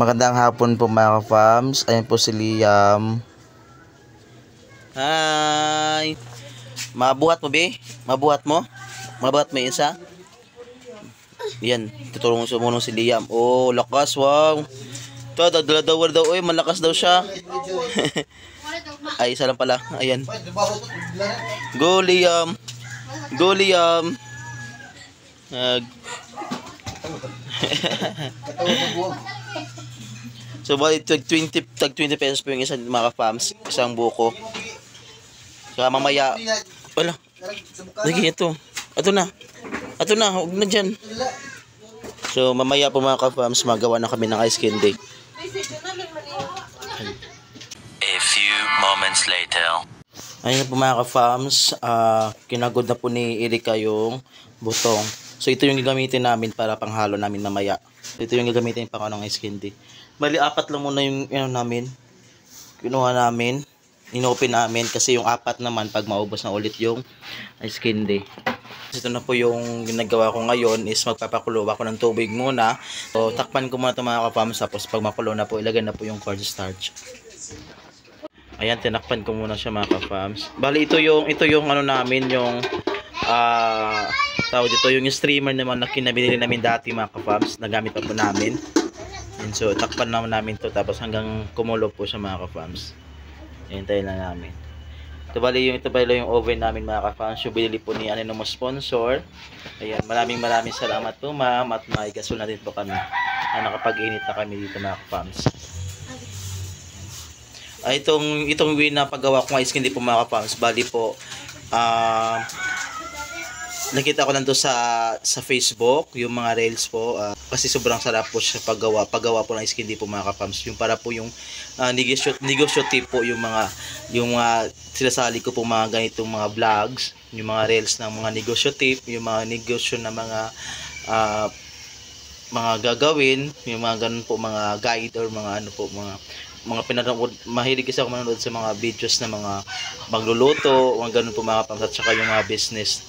Magandang hapon po mga ka-fams. Ayan po si Liam. Hi! Mabuhat mo, be? Mabuhat mo? Mabuhat mo isa? Yan, tutulungan sa muna si Liam. Oh, lakas, wow. Ito, dagdala daw. Uy, malakas daw siya. Ay, isa lang pala. Ayan. Go, Liam. Go, Liam. So, bali, tag 20 pesos po yung isang mga ka-fams. Isang buko. Saka mamaya, wala. Lagi, ito. Ito na. Huwag na dyan. So, mamaya po mga ka-fams, magawa na kami ng ice candy. A few moments later. Ayun po mga ka-fams, kinagod na po ni Erika yung butong. So, ito yung gagamitin namin para panghalo namin mamaya. Ito yung gagamitin pang anong ice candy. Bali, 4 lang muna yung namin. Kinuha namin. Inopen namin kasi yung 4 naman pag maubos na ulit yung ice candy. Ito na po yung ginagawa ko ngayon is magpapakulo ako ng tubig muna. So, takpan ko muna ito mga ka-fams. Tapos pag makulo na po, ilagay na po yung cornstarch. Ayan, tinakpan ko muna siya mga ka-fams. Bali, ito yung ano namin, yung tawag dito, yung streamer naman na kinabili namin dati mga ka-fams. Nagamit pa po namin. And so, takpan naman namin to tapos hanggang kumulo po siya mga ka-fams. Hintayin lang namin. Ito bali yung oven namin mga ka-fams. Yung binili po ni ano mo sponsor. Ayan, maraming salamat po ma'am at may gasol na din po kami. Nakapag-init na kami dito mga ka-fams. Itong way na paggawa ko ng ice candy po mga ka-fams. Bali po, nakita ko lang to sa Facebook, yung mga reels po, kasi sobrang sarap po siya paggawa po ng ice candy po mga ka-fams. Yung para po yung negosyo tip po yung mga sinasali ko po mga ganitong mga vlogs, yung mga reels ng mga negosyo tip, yung mga negosyo na mga gagawin, yung mga ganun po mga guide or mga ano po mga pinanood. Mahilig kasi ako manood sa mga videos na mga magluluto, mga ganun po mga ka-fams, at saka yung mga business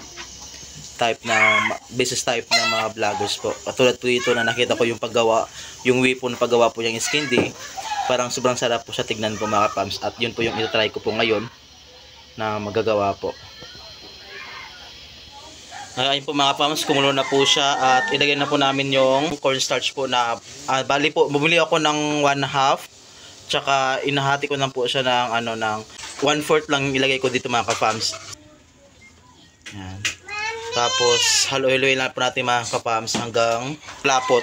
type na mga vloggers po. Katulad po dito na nakita ko yung paggawa, yung way po na paggawa po yung ice candy. Parang sobrang sarap po siya tignan po mga ka-fams. At yun po yung ito-try ko po ngayon na magagawa po. Ayun po mga ka-fams, kumulo na po siya at ilagay na po namin yung cornstarch po na bali po, bumili ako ng 1/2 tsaka inahati ko lang po siya ng ng 1/4 lang ilagay ko dito mga ka-fams. Yan. Tapos, halo-haloy lang po natin mga ka-fams hanggang lapot.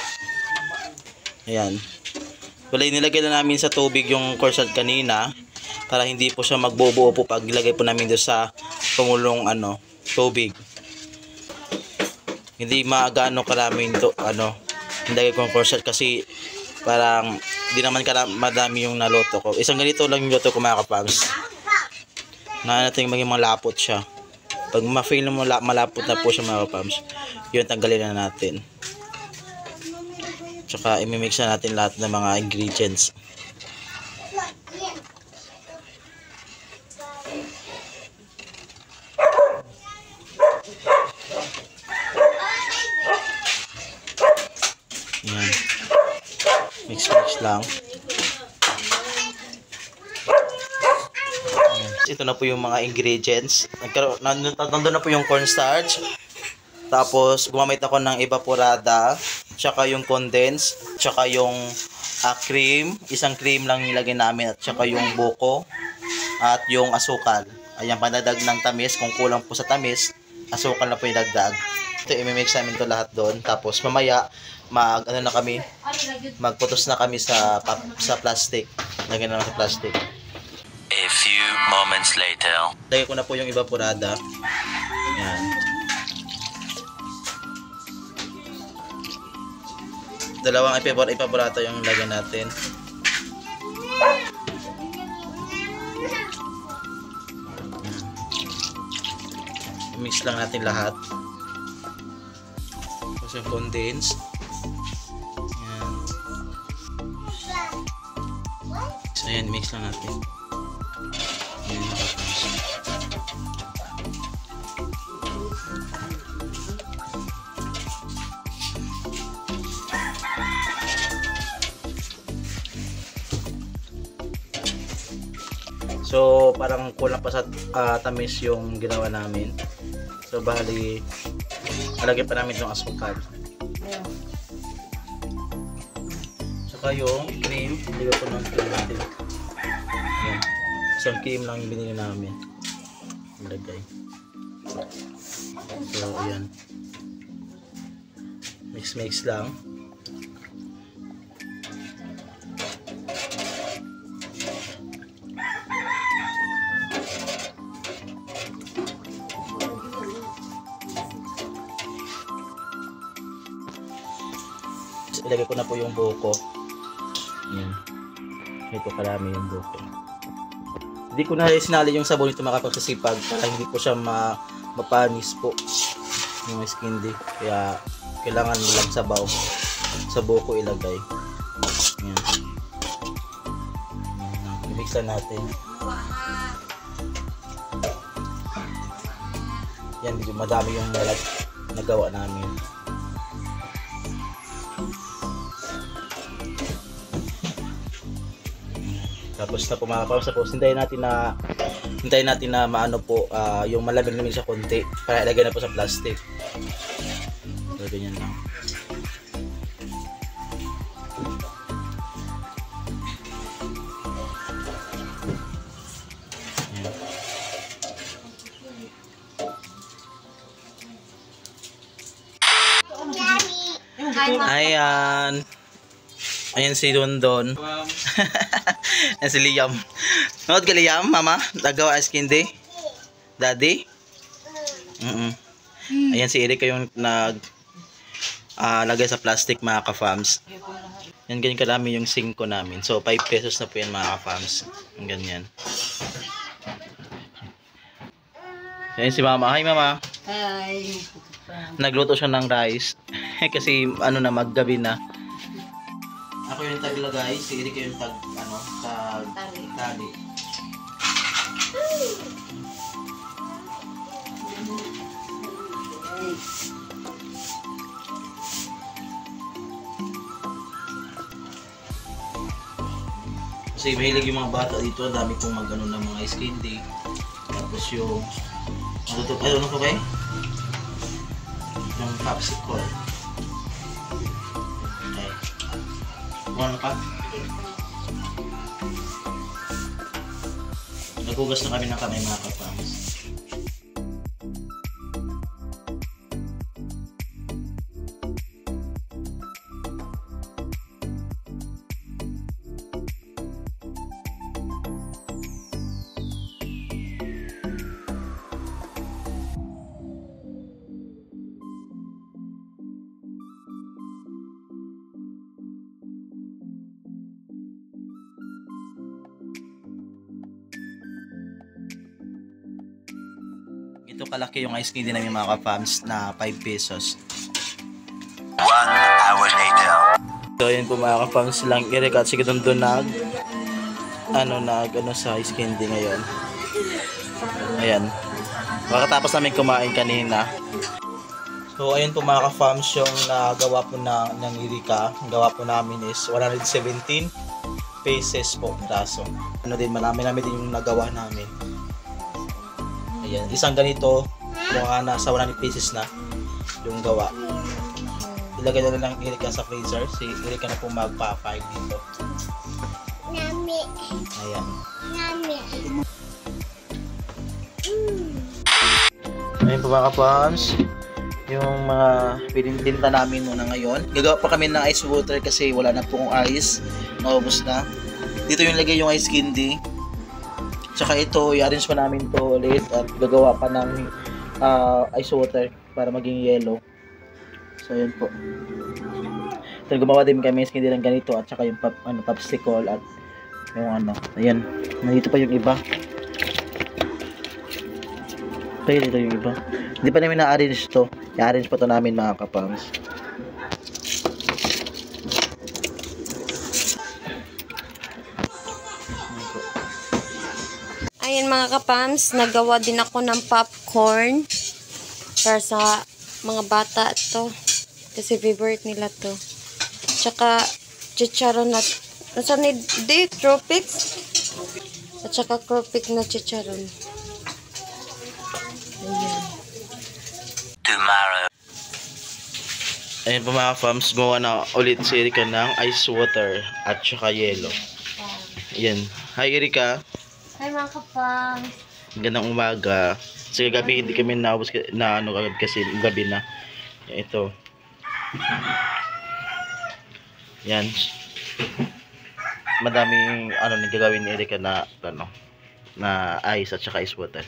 Ayan. Wala, nilagay na namin sa tubig yung cornstarch kanina para hindi po siya magbubuo po pag ilagay po namin doon sa pumulong tubig. Hindi maagaano karaming nilagay ko yung cornstarch kasi parang hindi naman madami yung naluto ko. Isang ganito lang yung luto ko mga ka-fams. Na natin maging malapot siya. Pag ma-feel mo malapot na po siya mga ka-fams, yun, tanggalin na natin. Tsaka imimix na natin lahat ng mga ingredients. Yan. Mix lang. Ito na po yung mga ingredients. Nandun na po yung cornstarch. Tapos gumamit ako ng evaporada, tsaka yung condense, tsaka yung cream. Isang cream lang nilagay namin, at tsaka yung buko at yung asukal. Ayan, pandadag ng tamis. Kung kulang po sa tamis, asukal na po yung dagdag. Ito, imimix namin ito lahat doon. Tapos mamaya magputos na kami sa plastic. Lagyan naman sa plastic. A few moments later. Lagay ko na po yung evaporada. Yan. Dalawang evaporada yung lagyan natin. Mix lang natin lahat. Tapos yung condense. Yan. So yan, mix lang natin. Yan. So parang kulang pa sa tamis yung ginawa namin. So bali, alagyan pa namin yung asukal. Saka yung cream, hindi ko ng cream natin. Ayan. Isang cream lang yung binili namin. Ilagay. So ayan. Mix lang. Ilagay ko na po yung buko. Ayan. Ito karami yung buko. Hindi ko na sinali yung sabon ito makapagsasipag para hindi po siya mapanis po yung iskindi. Kaya kailangan lang sabaw sa buko ilagay. Ayan. I-mix na natin. Yan, medyo madami yung nagawa namin. Tapos na pumapawag sa post, hintayin natin na maano po yung malamig namin sa konti para ilagay na po sa plastic. So ganyan lang. Ayan. Ayan si Dondon. Ayan si Liam. Nod ka Liam, mama? Nagawa ice candy? Daddy? Ayan si Erika yung lagay sa plastic mga ka-fams. Yan ganyan karami yung 5 namin. So 5 pesos na po yan mga ka-fams. Ang ganyan. Ayan si mama. Hi mama. Hi. Nagluto siya ng rice. Kasi ano na maggabi na. Ako yung taglagay, si Erika yung tali. Kasi mahilig yung mga bata dito, dami pong mag-ano ng mga ice candy. Tapos yung ano po kayo? Yung popsicle. Okay. Ano pa? Naghugas na kami ng kamay mga kapams. Ito kalaki yung ice candy namin mga ka-fams na 5 pesos. 1 hour later. So yun po mga ka-fams lang Erika at sige doon nag sa ice candy ngayon. Ayan. Makatapos namin kumain kanina. So ayun po mga ka-fams yung nagawa po ng Erika. Ang gawa po namin is 117 pesos po braso. Ano din marami din yung nagawa namin. Ayan, isang ganito, mga nasa 100 pieces na yung gawa. Ilagay na lang Erika sa freezer. Si Erika na po magpa-5 dito. Nami. Ayan. Nami. Ayan po mga kapams. Yung mga pinintinta namin muna ngayon. Gagawa pa kami ng ice water kasi wala na pong ice. Maubos na. Dito yung lagay yung ice candy. Tsaka ito, i-arrange pa namin to ulit at gagawa pa ng ice water para maging yellow. So, yun po. So, gumawa din kami ice candy ng ganito at saka yung popsicle at yung ayan. Nandito pa yung iba. Dito yung iba. Hindi pa namin na-arrange to. I-arrange pa to namin mga kapams. Ayan mga kapams, nagawa din ako ng popcorn para sa mga bata to. Kasi favorite nila to. Tsaka chicharon at nasa ni tropics. At saka cropic na chicharon. Ayan. Tomorrow. Ayan po mga fams, gumawa na ulit si Erika ng ice water at saka yelo. Ayan. Hi Erika. Hi mga kapam. Gandang umaga. Kasi gabi hindi kami naubos na ano agad kasi gabi na. Ito. Yan. Madaming ano nagagawin ni Erika na ano na ice at saka ice water.